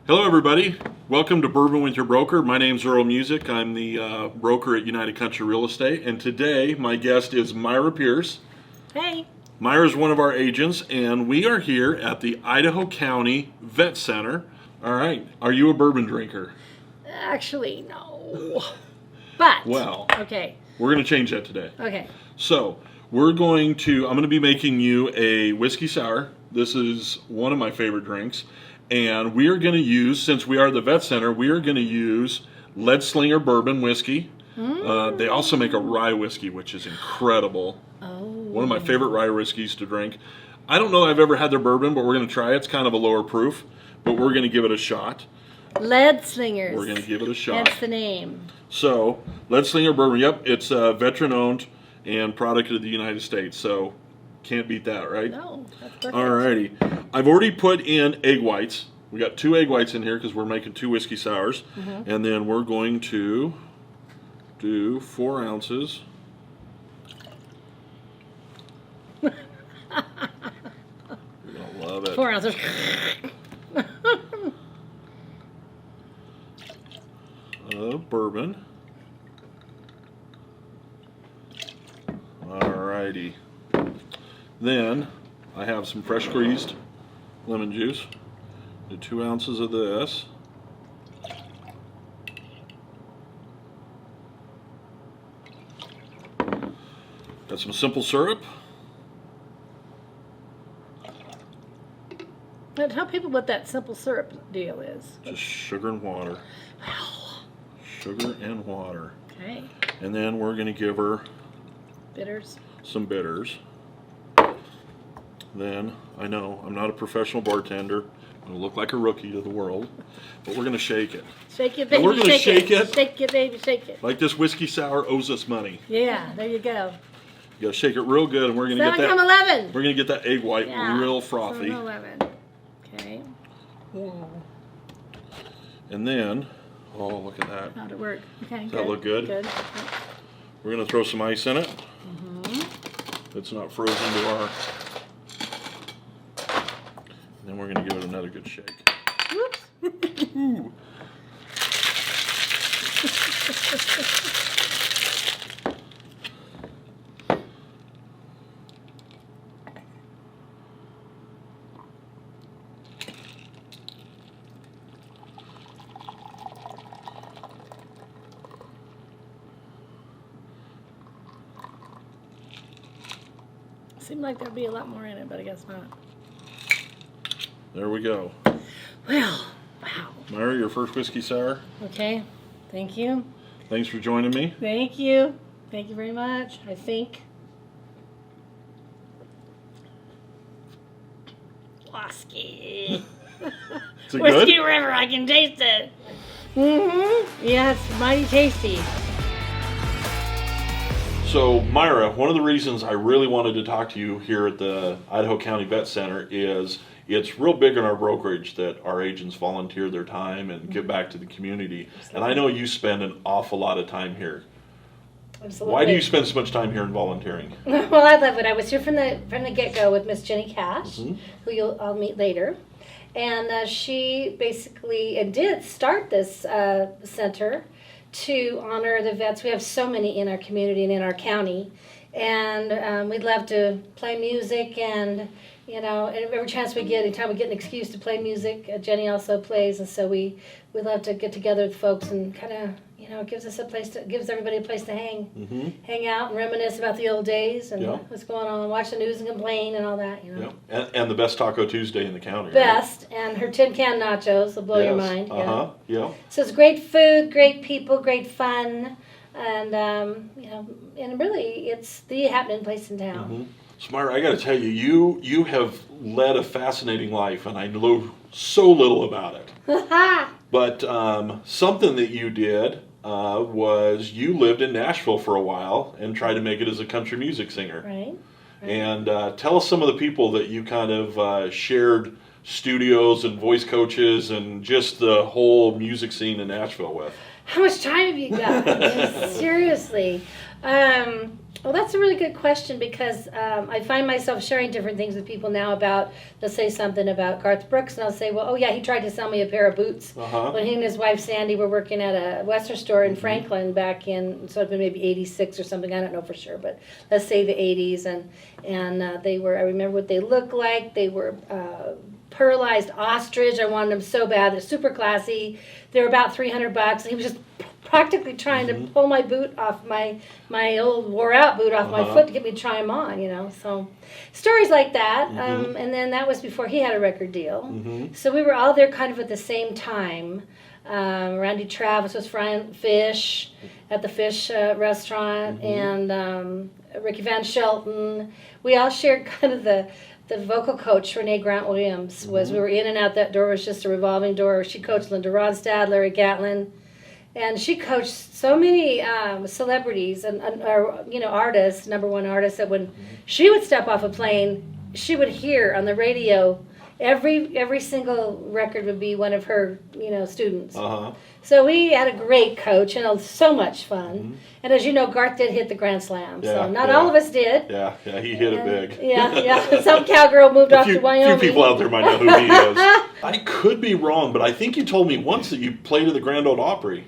Hello everybody, welcome to Bourbon with your broker. My name's Earl Music. I'm the broker at United Country Real Estate, and today my guest is Myra Pearce. Hey. Myra's one of our agents, and we are here at the Idaho County Vet Center. All right, are you a bourbon drinker? Actually, no. But, Well, okay. We're going to change that today. Okay. So, I'm going to be making you a whiskey sour. This is one of my favorite drinks. And we are going to use, since we are the Vet Center, we are going to use Leadslinger bourbon whiskey. They also make a rye whiskey, which is incredible. Oh. One of my favorite rye whiskeys to drink. I don't know that I've ever had their bourbon, but we're going to try it. It's kind of a lower proof, but we're going to give it a shot. Leadslingers. We're going to give it a shot. That's the name. So, Leadslinger bourbon, yep, it's veteran-owned and product of the United States, so can't beat that, right? No, that's perfect. Alrighty. I've already put in egg whites. We got 2 egg whites in here because we're making 2 whiskey sours. And then we're going to do 4 ounces. You're going to love it. 4 ounces. Of bourbon. Alrighty. Then I have some fresh squeezed lemon juice. Do 2 ounces of this. Got some simple syrup. But tell people what that simple syrup deal is. Just sugar and water. Sugar and water. Okay. And then we're going to give her Bitters. some bitters. Then, I know, I'm not a professional bartender. I'm going to look like a rookie to the world. But we're going to shake it. Shake it, baby. And we're going to shake it. Shake it, baby. Shake it. Like this whiskey sour owes us money. Yeah, there you go. You got to shake it real good, and we're going to get 7 that. come 11. We're going to get that egg white Yeah. real frothy. 7 11. Okay. And then, oh, look at that. How'd it work? Okay. Does that look good? Good. We're going to throw some ice in it. It's not frozen to our. And then we're going to give it another good shake. Whoops. Seemed like there'd be a lot more in it, but I guess not. There we go. Well, wow. Myra, your first whiskey sour. Okay. Thank you. Thanks for joining me. Thank you. Thank you very much. I think. Whiskey. Is it Whiskey good? River. I can taste it. Yeah, it's mighty tasty. So, Myra, one of the reasons I really wanted to talk to you here at the Idaho County Vet Center is it's real big in our brokerage that our agents volunteer their time and give back to the community. And I know you spend an awful lot of time here. Absolutely. Why do you spend so much time here in volunteering? Well, I love it. I was here from the get-go with Miss Jenny Cash, who I'll meet later. And she basically did start this center to honor the vets. We have so many in our community and in our county, and we'd love to play music, and and every chance we get, anytime we get an excuse to play music, Jenny also plays, and so we love to get together with folks and kind of it gives us gives everybody a place to hang out and reminisce about the old days and what's going on, watch the news and complain and all that. And the best Taco Tuesday in the county. Best, right? And her tin can nachos will blow your mind. Yeah. So it's great food, great people, great fun, and and really it's the happening place in town. So Myra, I got to tell you, you have led a fascinating life, and I know so little about it. But something that you did was you lived in Nashville for a while and tried to make it as a country music singer. Right. And tell us some of the people that you kind of shared studios and voice coaches and just the whole music scene in Nashville with. How much time have you got? Seriously. Well, that's a really good question because I find myself sharing different things with people now about, they'll say something about Garth Brooks, and I'll say, well, oh yeah, he tried to sell me a pair of boots when he and his wife Sandy were working at a Western store in Franklin back in, so it'd been maybe 86 or something, I don't know for sure, but let's say the 80s, and they were, I remember what they looked like, they were pearlized ostrich, I wanted them so bad, they're super classy, they were about $300, and he was just practically trying to pull my boot off, my old wore out boot off my foot to get me to try them on, you know. So stories like that. And then that was before he had a record deal. So we were all there kind of at the same time. Randy Travis was frying fish at the fish restaurant, and Ricky Van Shelton. We all shared kind of the vocal coach, Renee Grant Williams, was, we were in and out that door, was just a revolving door. She coached Linda Ronstadt, Larry Gatlin. And she coached so many celebrities and you know, artists, number one artists, that when she would step off a plane, she would hear on the radio every single record would be one of her, you know, students. So we had a great coach and so much fun. And as you know, Garth did hit the Grand Slam, so not all of us did. Yeah, he hit it big. Yeah. Some cowgirl moved off to Wyoming. A few people out there might know who he is. I could be wrong, but I think you told me once that you played at the Grand Ole Opry.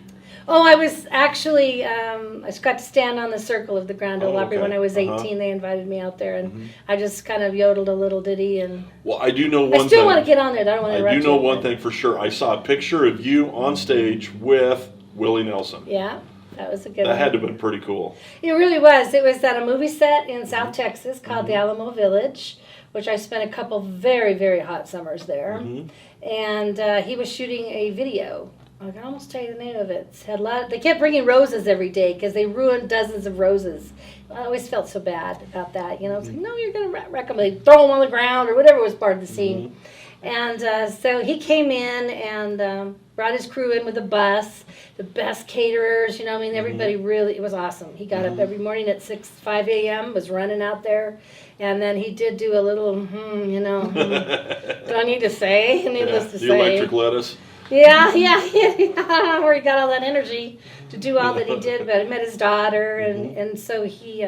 Oh, I was actually, I got to stand on the circle of the Grand Ole Opry when I was 18. They invited me out there, and I just kind of yodeled a little ditty. And well, I do know one thing. I still want to get on there. I don't want to interrupt you. I do know one thing for sure. I saw a picture of you on stage with Willie Nelson. Yeah, that was a good one. That had to have been pretty cool. It really was. It was at a movie set in South Texas called the Alamo Village, which I spent a couple very, very hot summers there. And he was shooting a video. I can almost tell you the name of it. It's had a lot. They kept bringing roses every day because they ruined dozens of roses. I always felt so bad about that. You know, it's like, no, you're going to wreck them. They throw them on the ground or whatever was part of the scene. And so he came in and brought his crew in with a bus, the best caterers. You know, I mean, everybody really, it was awesome. He got up every morning at 5 a.m., was running out there. And then he did do a little, you know, do I need to say? Needless to say. The electric lettuce. Yeah. I don't know where he got all that energy to do all that he did, but he met his daughter, and so he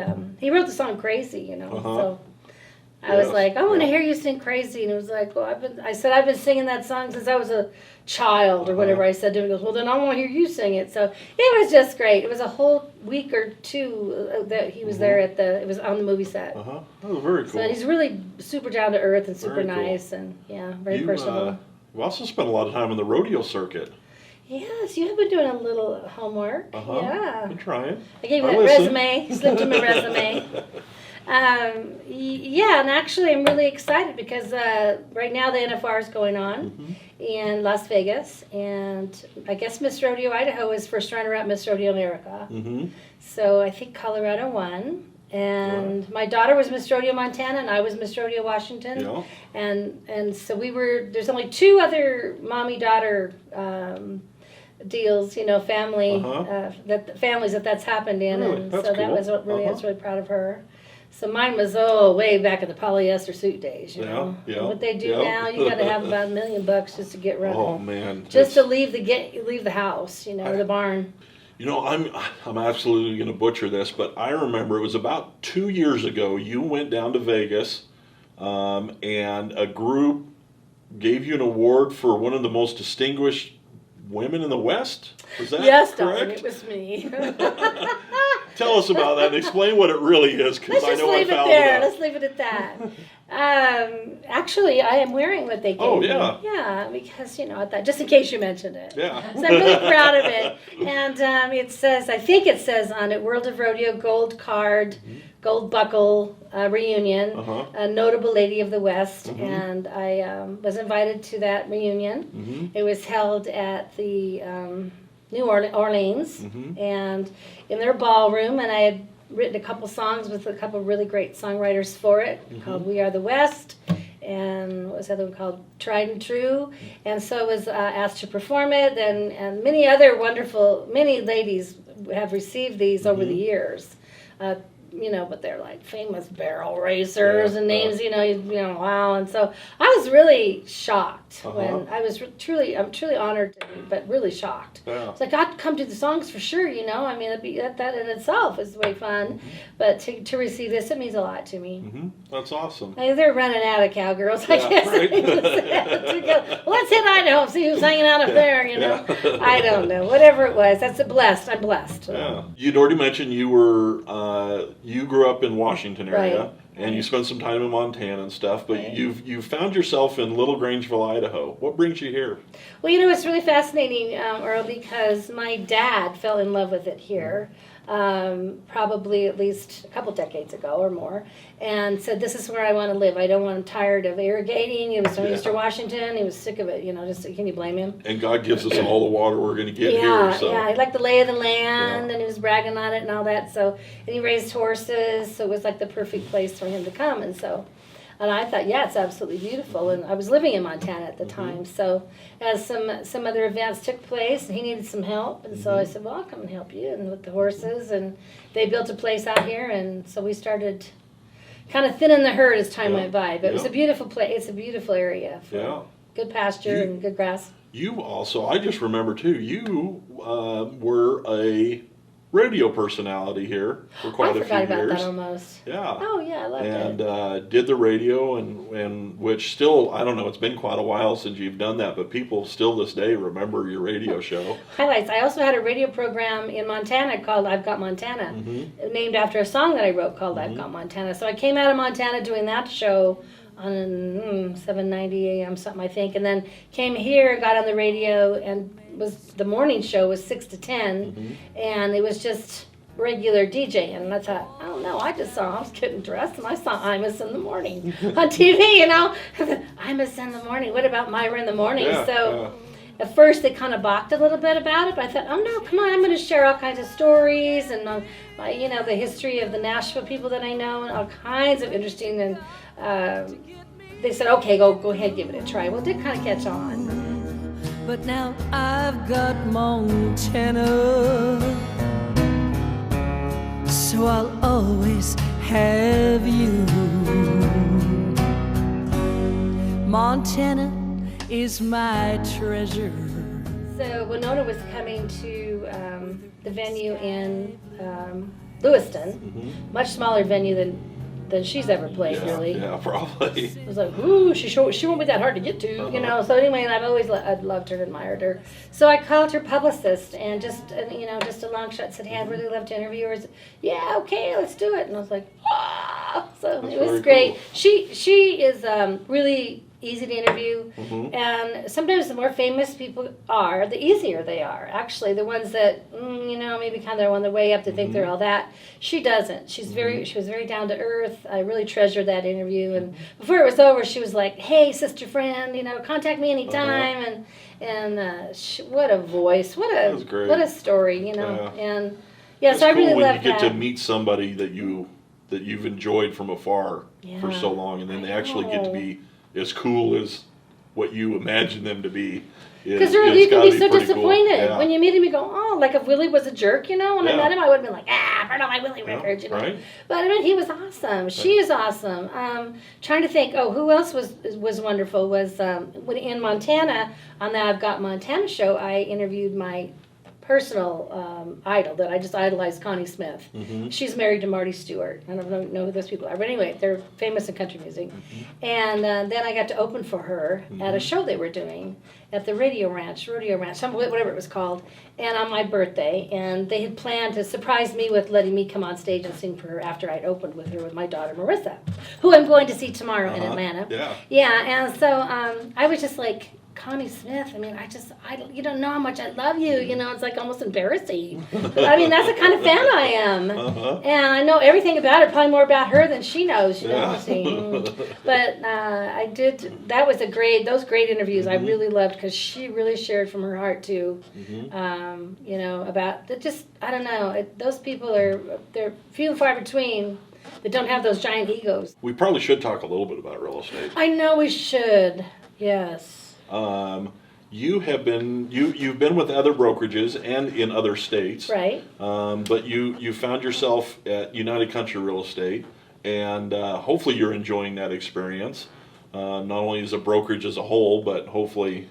wrote the song "Crazy," you know. So I was like, I want to hear you sing "Crazy," and it was like, well, I've been singing that song since I was a child or whatever. I said to him, he goes, well, then I want to hear you sing it. So it was just great. It was a whole week or two that he was there it was on the movie set. Oh, very cool. So he's really super down to earth and super very nice, cool. and very personable. You also spent a lot of time on the rodeo circuit. Yes, you have been doing a little homework. Yeah. Been trying. I gave you that resume, slipped in my resume. Yeah, and actually I'm really excited because right now the NFR is going on in Las Vegas, and I guess Miss Rodeo Idaho is first runner-up Miss Rodeo America. So I think Colorado won. And my daughter was Miss Rodeo Montana, and I was Miss Rodeo Washington. Yeah. And so there's only two other mommy-daughter deals, you know, families that's happened in. Really? And that's so cool. that was really, I was really proud of her. So mine was, way back in the polyester suit days, you know. Yeah. What they do now, you got to have about $1 million just to get running. Oh, man. Just to leave the house, you know, the barn. You know, I'm absolutely going to butcher this, but I remember it was about 2 years ago. You went down to Vegas, and a group gave you an award for one of the most distinguished women in the West. Was that yes, correct? darling, it was me. Tell us about that and explain what it really is, because I know I found it out. Let's leave it at that. Actually, I am wearing what they gave me. Yeah, because, you know, just in case you mentioned it. Yeah. So I'm really proud of it. And it says, I think it says on it, World of Rodeo Gold Card, Gold Buckle Reunion, a notable lady of the West. And I was invited to that reunion. It was held at the New Orleans, and in their ballroom, and I had written a couple songs with a couple really great songwriters for it, called We Are the West, and what was the other one called? Tried and True, and so I was asked to perform it, and many other many ladies have received these over the years. but they're like famous barrel racers and names, wow. And so I was really shocked when I was I'm truly honored, but really shocked. Yeah. It's like, I'd come to the songs for sure, I mean, that in itself is way fun. But to receive this, it means a lot to me. That's awesome. They're running out of cowgirls, I guess. Right. Well, let's hit Idaho and see who's hanging out up there, I don't know. Whatever it was, I'm blessed. Yeah. You'd already mentioned you grew up in Washington area. Right. And you spent some time in Montana and stuff, but you've found yourself in Little Grangeville, Idaho. What brings you here? Well, it's really fascinating, Earl, because my dad fell in love with it here, probably at least a couple decades ago or more, and said, this is where I want to live. I'm tired of irrigating. He was from Eastern Washington. He was sick of it, can you blame him? And God gives us all the water we're going to get here. So. Yeah, he liked the lay of the land, and he was bragging on it and all that. So, and he raised horses, so it was like the perfect place for him to come. And I thought, it's absolutely beautiful. And I was living in Montana at the time. So as some other events took place, and he needed some help. And so I said, well, I'll come and help you and with the horses. And they built a place out here. And so we started kind of thinning the herd as time went by. But it was a beautiful place. It's a beautiful area. Good pasture and good grass. You also, I just remember too, you were a radio personality here for quite a few years. I forgot about that almost. Yeah. Oh yeah, I loved it. And did the radio, and which still, I don't know, it's been quite a while since you've done that, but people still this day remember your radio show. Highlights. I also had a radio program in Montana called I've Got Montana, named after a song that I wrote called I've Got Montana. So I came out of Montana doing that show on 790 AM something, I think, and then came here, got on the radio, and the morning show was 6 to 10, and it was just regular DJing. And I thought, I don't know, I was getting dressed, and I saw Imus in the morning on TV, Imus in the morning, what about Myra in the morning? At first they kind of balked a little bit about it, but I thought, oh no, come on, I'm going to share all kinds of stories and the history of the Nashville people that I know, and all kinds of interesting, and they said, okay, go ahead, give it a try. Well, it did kind of catch on. But now I've got Montana, so I'll always have you. Montana is my treasure. So Winona was coming to the venue in Lewiston, much smaller venue than she's ever played, really. Yeah, probably. It was like, ooh, she won't be that hard to get to, So anyway, and I'd loved her and admired her. So I called her publicist and just a long shot said, hey, I'd really love to interview her. Yeah, okay, let's do it. And I was like, so it was great. Cool. She is really easy to interview, and sometimes the more famous people are, the easier they are. Actually, the ones that maybe kind of on their way up to think they're all that. She doesn't. She was very down to earth. I really treasured that interview. And before it was over, she was like, "Hey, sister friend, contact me anytime." And what a voice! What a story! And it's so I really cool loved that. When you get to meet somebody that you've enjoyed from afar for so long, and then they actually get to be as cool as what you imagine them to be. Because you can be so disappointed cool. when you meet him. You go, oh, like if Willie was a jerk, when I met him, I would have been like, burn out my Willie records, Right. But I mean, he was awesome. She is awesome. Trying to think, who else was wonderful? Was in Montana on the I've Got Montana show, I interviewed my personal idol that I just idolized, Connie Smith. She's married to Marty Stewart. I don't know who those people are, but anyway, they're famous in country music. And then I got to open for her at a show they were doing at the Rodeo Ranch, whatever it was called, and on my birthday. And they had planned to surprise me with letting me come on stage and sing for her after I'd opened with her with my daughter Marissa, who I'm going to see tomorrow in Atlanta. And so I was just like, Connie Smith, I mean, you don't know how much I love you, it's like almost embarrassing. But I mean, that's the kind of fan I am. And I know everything about her, probably more about her than she knows, But that was those great interviews I really loved, because she really shared from her heart too, about I don't know, those people they're few and far between that don't have those giant egos. We probably should talk a little bit about real estate. I know we should, yes. you've been with other brokerages and in other states, Right. but you found yourself at United Country Real Estate, and hopefully you're enjoying that experience, not only as a brokerage as a whole, but hopefully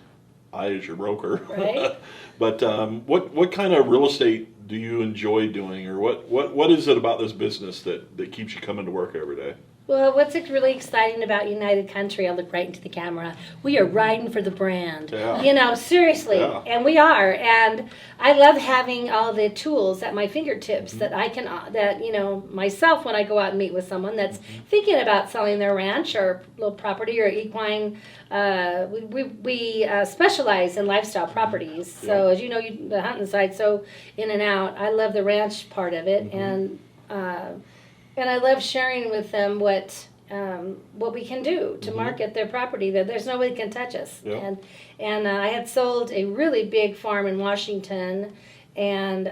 I as your broker. Right. But what kind of real estate do you enjoy doing, or what is it about this business that keeps you coming to work every day? Well, what's really exciting about United Country, I'll look right into the camera, we are riding for the brand. Yeah. You know, seriously, Yeah. and we are. And I love having all the tools at my fingertips that I can, that, you know, myself when I go out and meet with someone that's thinking about selling their ranch or little property or equine. We specialize in lifestyle properties. So as you know, the hunting side, so in and out. I love the ranch part of it. And I love sharing with them what we can do to market their property. That there's nobody can touch us. Yeah. And I had sold a really big farm in Washington, and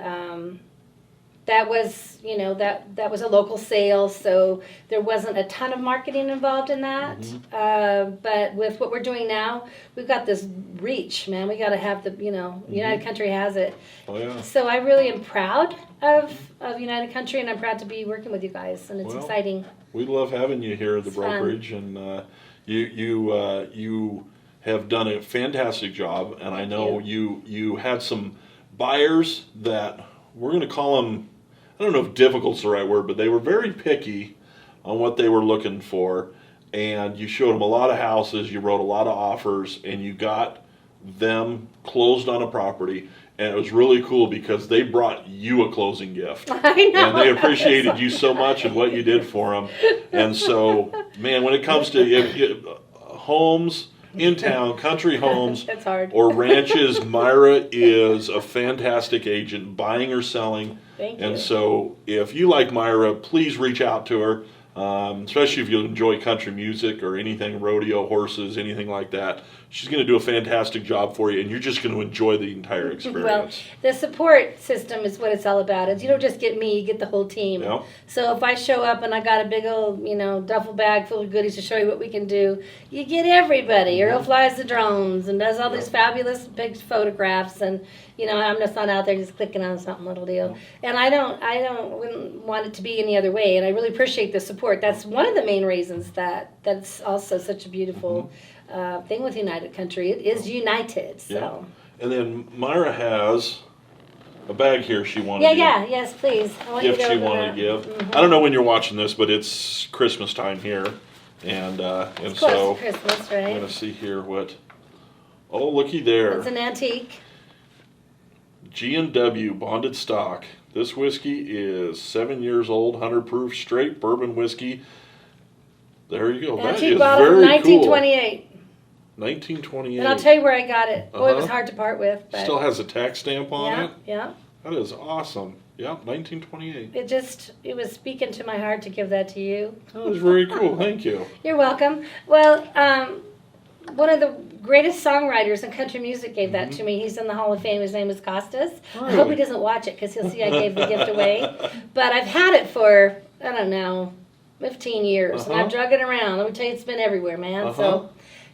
that was that was a local sale, so there wasn't a ton of marketing involved in that. But with what we're doing now, we've got this reach, man. We got to have the United Country has it. Oh yeah. So I really am proud of United Country, and I'm proud to be working with you guys, and it's Well, exciting. We love having you here at the It's fun. brokerage, and you have done a fantastic job. And I know you had some buyers that we're going to call them, I don't know if difficult's the right word, but they were very picky on what they were looking for. And you showed them a lot of houses, you wrote a lot of offers, and you got them closed on a property. And it was really cool because they brought you a closing gift. I know. And they appreciated you so much and what you did for them. And so, man, when it comes to homes in town, country homes, That's hard. or ranches, Myra is a fantastic agent, buying or selling. Thank you. And so, if you like Myra, please reach out to her, especially if you enjoy country music or anything, rodeo, horses, anything like that. She's going to do a fantastic job for you, and you're just going to enjoy the entire experience. Well, the support system is what it's all about. Is you don't just get me, you get the whole team. Yeah. So if I show up and I got a big old, duffel bag full of goodies to show you what we can do, you get everybody. Earl flies the drones and does all these fabulous big photographs, and I'm just not out there just clicking on something little deal. And wouldn't want it to be any other way. And I really appreciate the support. That's one of the main reasons that's also such a beautiful thing with United Country. It is united. So. Yeah. And then Myra has a bag here she wanted Yes, please. I want you gift to she open wanted to that. give. I don't know when you're watching this, but it's Christmas time here, and It's so close to Christmas, I'm right? gonna see here what. Oh, looky there, It's an antique. G&W bonded stock. This whiskey is 7 years old, 100 proof, straight bourbon whiskey. There you go. That Antique is bottle from very 1928. cool. 1928. And I'll tell you where I got it. Boy, it was Uh-huh. hard to part with. But Still has a tax stamp on yeah, it. yeah. That is awesome. Yeah, 1928. It was speaking to my heart to give that to you. That was very cool. Thank you. You're welcome. Well, one of the greatest songwriters in country music gave that to me. He's in the Hall of Fame. His name is Costas. I hope he doesn't watch it because he'll see I gave the gift away. But I've had it for, I don't know, 15 years. And I've drug it around. Let me tell you, it's been everywhere, man.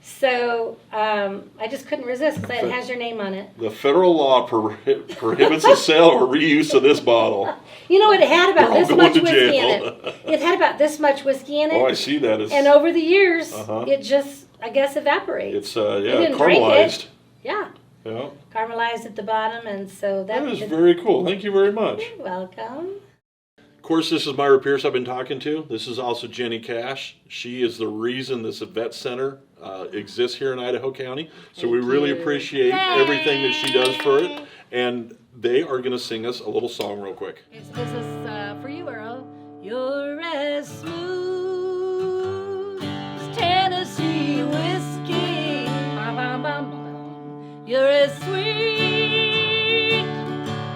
So I just couldn't resist because it has your name on it. The federal law prohibits the sale or reuse of this bottle. You know, it had about We're all this going much to whiskey in jail. it. It had about this much whiskey in it. Oh, I see that. It's, And over the years, Uh-huh. it just, I guess, evaporates. it's didn't drink caramelized. Yeah, Yeah, caramelized at the bottom, and so that is very cool. Thank you very much. You're welcome. Of course, this is Myra Pearce I've been talking to. This is also Jenny Cash. She is the reason this vet center exists here in Idaho County. So we really appreciate everything that she does for it. And they are going to sing us a little song real quick. This is for you, Earl. You're as smooth as Tennessee whiskey. Bum, bum, bum, bum. You're as sweet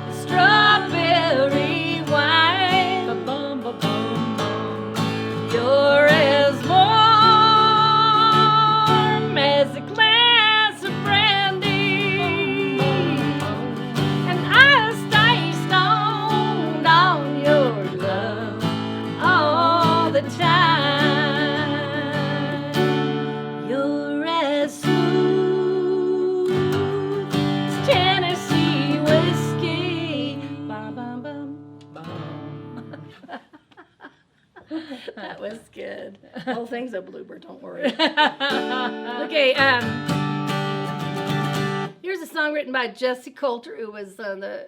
as strawberry wine. Bum, bum, bum, bum, bum. You're as warm as a glass of brandy. And I stay stoned on your love all the time. The whole thing's a blooper, don't worry. Okay, here's a song written by Jessie Coulter, who was the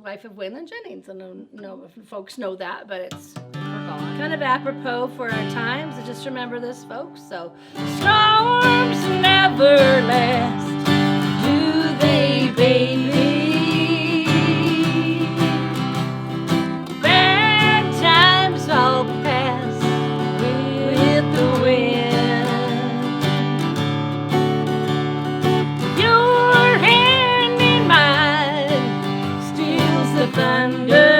wife of Waylon Jennings. I don't know if folks know that, but it's kind of apropos for our times. So just remember this, folks. So, storms never last, do they, baby? Bad times all pass with the wind. Your hand in mine steals the thunder.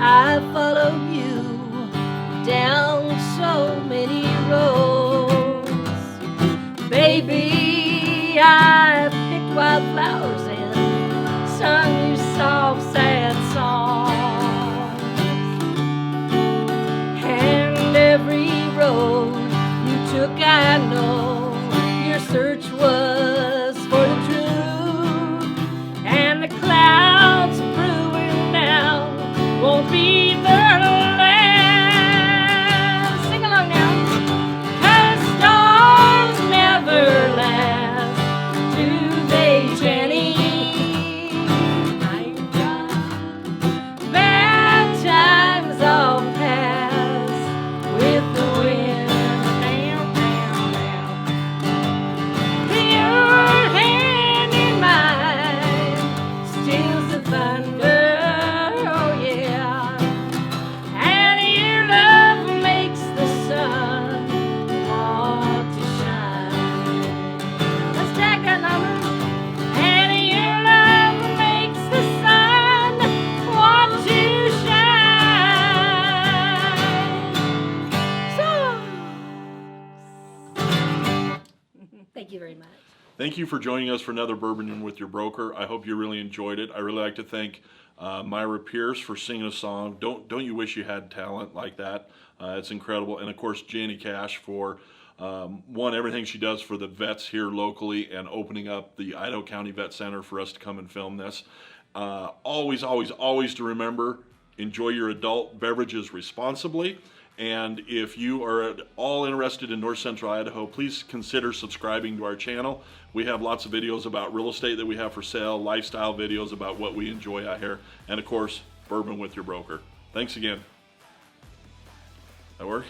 I followed you down so many roads. Baby, I picked wildflowers and sung you soft, sad songs. And every road you took, I know your search was for the truth. And the clouds brewing now won't be the last. Sing along now. 'Cause storms never last, do they, Jenny? Bad times all pass with the wind. Down, down, down. Your hand in mine steals the thunder. Thank you very much. Thank you for joining us for another Bourbon with Your Broker. I hope you really enjoyed it. I really like to thank Myra Pearce for singing a song. Don't you wish you had talent like that? It's incredible. And of course, Janie Cash for everything she does for the vets here locally and opening up the Idaho County Vet Center for us to come and film this. Always, always, always to remember, enjoy your adult beverages responsibly. And if you are at all interested in North Central Idaho, please consider subscribing to our channel. We have lots of videos about real estate that we have for sale, lifestyle videos about what we enjoy out here, and of course, Bourbon with Your Broker. Thanks again. That work?